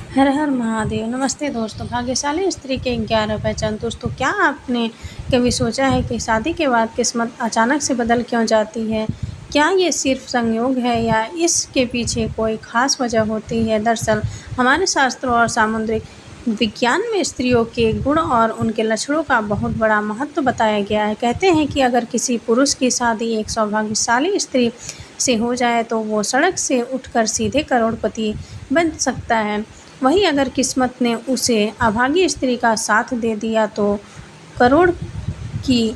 हर हर महादेव। नमस्ते दोस्तों, भाग्यशाली स्त्री के 11 पहचान। दोस्तों, क्या आपने कभी सोचा है कि शादी के बाद किस्मत अचानक से बदल क्यों जाती है? क्या ये सिर्फ संयोग है या इसके पीछे कोई खास वजह होती है? दरअसल हमारे शास्त्रों और सामुद्रिक विज्ञान में स्त्रियों के गुण और उनके लक्षणों का बहुत बड़ा महत्व बताया गया है। कहते हैं कि अगर किसी पुरुष की शादी एक सौभाग्यशाली स्त्री से हो जाए तो वो सड़क से उठकर सीधे करोड़पति बन सकता है। वहीं अगर किस्मत ने उसे अभागी स्त्री का साथ दे दिया तो करोड़ की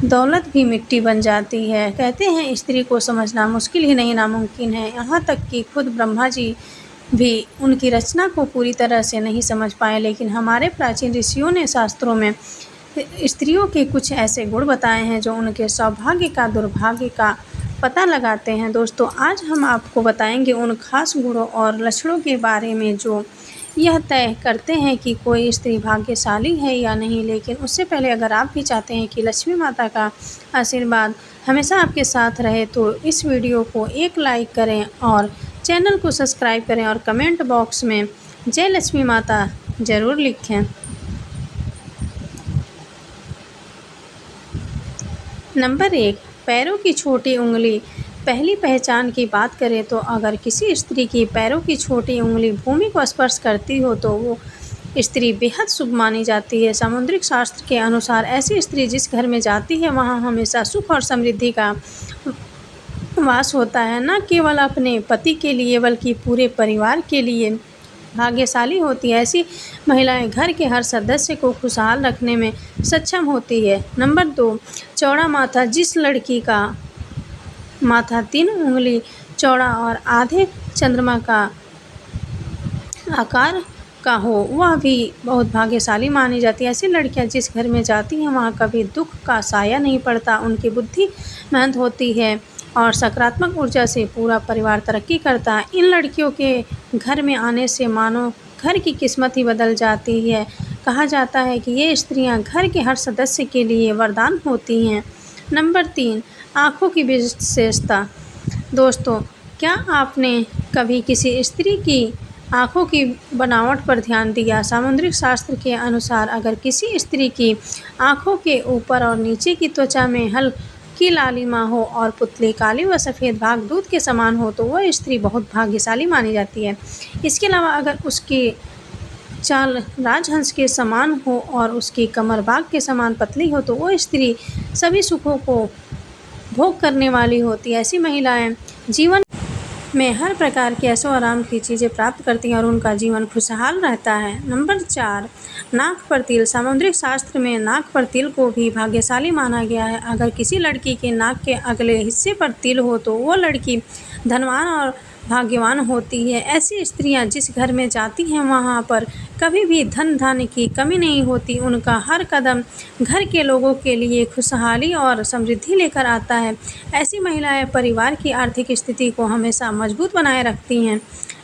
दौलत भी मिट्टी बन जाती है। कहते हैं स्त्री को समझना मुश्किल ही नहीं नामुमकिन है। यहाँ तक कि खुद ब्रह्मा जी भी उनकी रचना को पूरी तरह से नहीं समझ पाए, लेकिन हमारे प्राचीन ऋषियों ने शास्त्रों में स्त्रियों के कुछ ऐसे गुण बताए हैं जो उनके सौभाग्य का दुर्भाग्य का पता लगाते हैं। दोस्तों, आज हम आपको बताएंगे उन खास गुणों और लक्षणों के बारे में जो यह तय करते हैं कि कोई स्त्री भाग्यशाली है या नहीं। लेकिन उससे पहले अगर आप भी चाहते हैं कि लक्ष्मी माता का आशीर्वाद हमेशा आपके साथ रहे तो इस वीडियो को एक लाइक करें और चैनल को सब्सक्राइब करें और कमेंट बॉक्स में जय लक्ष्मी माता ज़रूर लिखें। नंबर 1, पैरों की छोटी उंगली। पहली पहचान की बात करें तो अगर किसी स्त्री की पैरों की छोटी उंगली भूमि को स्पर्श करती हो तो वो स्त्री बेहद शुभ मानी जाती है। सामुद्रिक शास्त्र के अनुसार ऐसी स्त्री जिस घर में जाती है वहाँ हमेशा सुख और समृद्धि का वास होता है। न केवल अपने पति के लिए बल्कि पूरे परिवार के लिए भाग्यशाली होती है। ऐसी महिलाएं घर के हर सदस्य को खुशहाल रखने में सक्षम होती है। नंबर 2, चौड़ा माथा। जिस लड़की का माथा 3 उंगली चौड़ा और आधे चंद्रमा का आकार का हो वह भी बहुत भाग्यशाली मानी जाती है। ऐसी लड़कियां जिस घर में जाती हैं वहाँ कभी दुख का साया नहीं पड़ता। उनकी बुद्धि मेहनत होती है और सकारात्मक ऊर्जा से पूरा परिवार तरक्की करता है। इन लड़कियों के घर में आने से मानो घर की किस्मत ही बदल जाती है। कहा जाता है कि ये स्त्रियां घर के हर सदस्य के लिए वरदान होती हैं। नंबर 3, आँखों की विशेषता। दोस्तों, क्या आपने कभी किसी स्त्री की आँखों की बनावट पर ध्यान दिया? सामुद्रिक शास्त्र के अनुसार अगर किसी स्त्री की आँखों के ऊपर और नीचे की त्वचा में हल्की लालिमा हो और पुतली काली व सफ़ेद भाग दूध के समान हो तो वह स्त्री बहुत भाग्यशाली मानी जाती है। इसके अलावा अगर उसकी चाल राजहंस के समान हो और उसकी कमर बाघ के समान पतली हो तो वो स्त्री सभी सुखों को भोग करने वाली होती है। ऐसी महिलाएं जीवन में हर प्रकार के ऐशो आराम की चीज़ें प्राप्त करती हैं और उनका जीवन खुशहाल रहता है। नंबर 4, नाक पर तिल। सामुद्रिक शास्त्र में नाक पर तिल को भी भाग्यशाली माना गया है। अगर किसी लड़की के नाक के अगले हिस्से पर तिल हो तो वो लड़की धनवान और भाग्यवान होती है। ऐसी स्त्रियां जिस घर में जाती हैं वहाँ पर कभी भी धन धान्य की कमी नहीं होती। उनका हर कदम घर के लोगों के लिए खुशहाली और समृद्धि लेकर आता है। ऐसी महिलाएं परिवार की आर्थिक स्थिति को हमेशा मजबूत बनाए रखती हैं।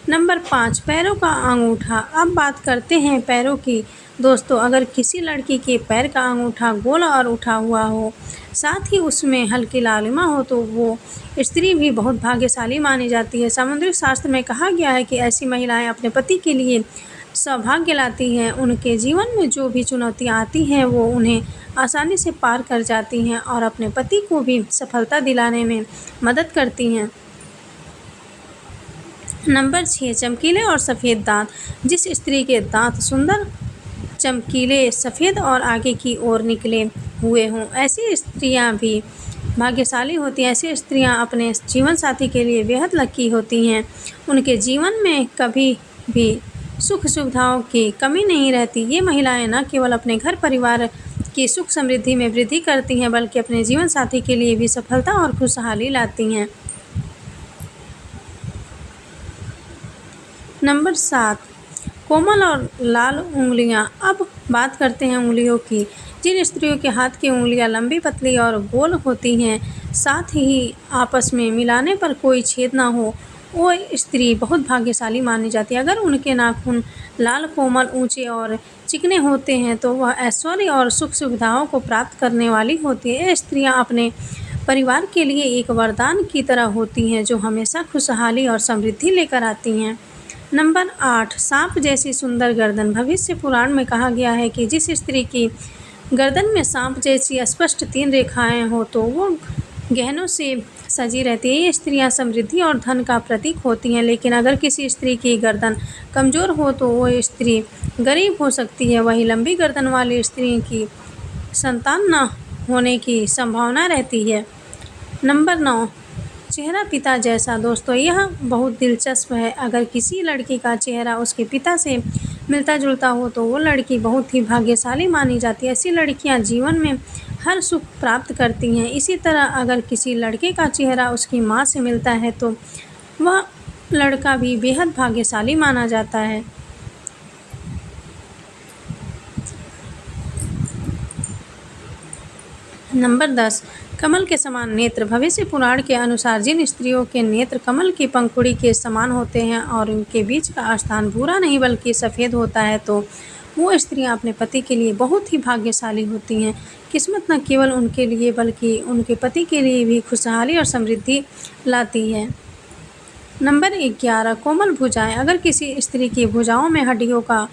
नंबर 5, पैरों का अंगूठा। अब बात करते हैं पैरों की। दोस्तों, अगर किसी लड़की के पैर का अंगूठा गोल और उठा हुआ हो साथ ही उसमें हल्की लालिमा हो तो वो स्त्री भी बहुत भाग्यशाली मानी जाती है। सामुद्रिक शास्त्र में कहा गया है कि ऐसी महिलाएं अपने पति के लिए सौभाग्य लाती हैं। उनके जीवन में जो भी चुनौतियां आती हैं वो उन्हें आसानी से पार कर जाती हैं और अपने पति को भी सफलता दिलाने में मदद करती हैं। नंबर 6, चमकीले और सफ़ेद दांत। जिस स्त्री के दांत सुंदर चमकीले सफ़ेद और आगे की ओर निकले हुए हों ऐसी स्त्रियां भी भाग्यशाली होती हैं। ऐसी स्त्रियां अपने जीवन साथी के लिए बेहद लकी होती हैं। उनके जीवन में कभी भी सुख सुविधाओं की कमी नहीं रहती। ये महिलाएं न केवल अपने घर परिवार की सुख समृद्धि में वृद्धि करती हैं बल्कि अपने जीवन साथी के लिए भी सफलता और खुशहाली लाती हैं। नंबर 7, कोमल और लाल उंगलियां। अब बात करते हैं उंगलियों की। जिन स्त्रियों के हाथ की उंगलियां लंबी पतली और गोल होती हैं साथ ही आपस में मिलाने पर कोई छेद ना हो वो स्त्री बहुत भाग्यशाली मानी जाती है। अगर उनके नाखून लाल कोमल ऊंचे और चिकने होते हैं तो वह ऐश्वर्य और सुख सुविधाओं को प्राप्त करने वाली होती है। ये स्त्रियां अपने परिवार के लिए एक वरदान की तरह होती हैं जो हमेशा खुशहाली और समृद्धि लेकर आती हैं। नंबर 8, सांप जैसी सुंदर गर्दन। भविष्य पुराण में कहा गया है कि जिस स्त्री की गर्दन में सांप जैसी स्पष्ट 3 रेखाएं हो तो वो गहनों से सजी रहती है। ये स्त्रियां समृद्धि और धन का प्रतीक होती हैं, लेकिन अगर किसी स्त्री की गर्दन कमज़ोर हो तो वो स्त्री गरीब हो सकती है। वहीं लंबी गर्दन वाली स्त्री की संतान न होने की संभावना रहती है। नंबर 9, चेहरा पिता जैसा। दोस्तों, यह बहुत दिलचस्प है। अगर किसी लड़की का चेहरा उसके पिता से मिलता जुलता हो तो वो लड़की बहुत ही भाग्यशाली मानी जाती है। ऐसी लड़कियां जीवन में हर सुख प्राप्त करती हैं। इसी तरह अगर किसी लड़के का चेहरा उसकी माँ से मिलता है तो वह लड़का भी बेहद भाग्यशाली माना जाता है। नंबर 10, कमल के समान नेत्र। भविष्य पुराण के अनुसार जिन स्त्रियों के नेत्र कमल की पंखुड़ी के समान होते हैं और उनके बीच का स्थान भूरा नहीं बल्कि सफ़ेद होता है तो वो स्त्रियां अपने पति के लिए बहुत ही भाग्यशाली होती हैं। किस्मत न केवल उनके लिए बल्कि उनके पति के लिए भी खुशहाली और समृद्धि लाती है। नंबर 11, कोमल भुजाएं। अगर किसी स्त्री की भुजाओं में हड्डियों का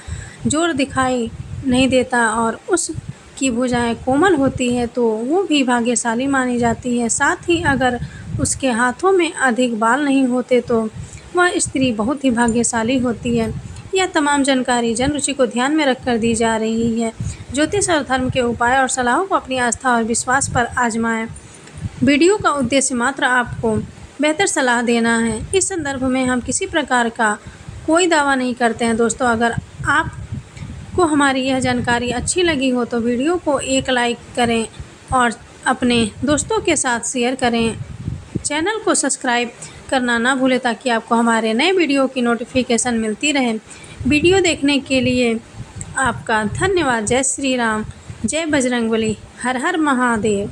जोर दिखाई नहीं देता और उसकी भुजाएं कोमल होती है तो वो भी भाग्यशाली मानी जाती है। साथ ही अगर उसके हाथों में अधिक बाल नहीं होते तो वह स्त्री बहुत ही भाग्यशाली होती है। यह तमाम जानकारी जन रुचि को ध्यान में रखकर दी जा रही है। ज्योतिष और धर्म के उपाय और सलाहों को अपनी आस्था और विश्वास पर आजमाएं। वीडियो का उद्देश्य मात्र आपको बेहतर सलाह देना है। इस संदर्भ में हम किसी प्रकार का कोई दावा नहीं करते हैं। दोस्तों, अगर आपको हमारी यह जानकारी अच्छी लगी हो तो वीडियो को एक लाइक करें और अपने दोस्तों के साथ शेयर करें। चैनल को सब्सक्राइब करना ना भूलें ताकि आपको हमारे नए वीडियो की नोटिफिकेशन मिलती रहे। वीडियो देखने के लिए आपका धन्यवाद। जय श्री राम, जय बजरंगबली, हर हर महादेव।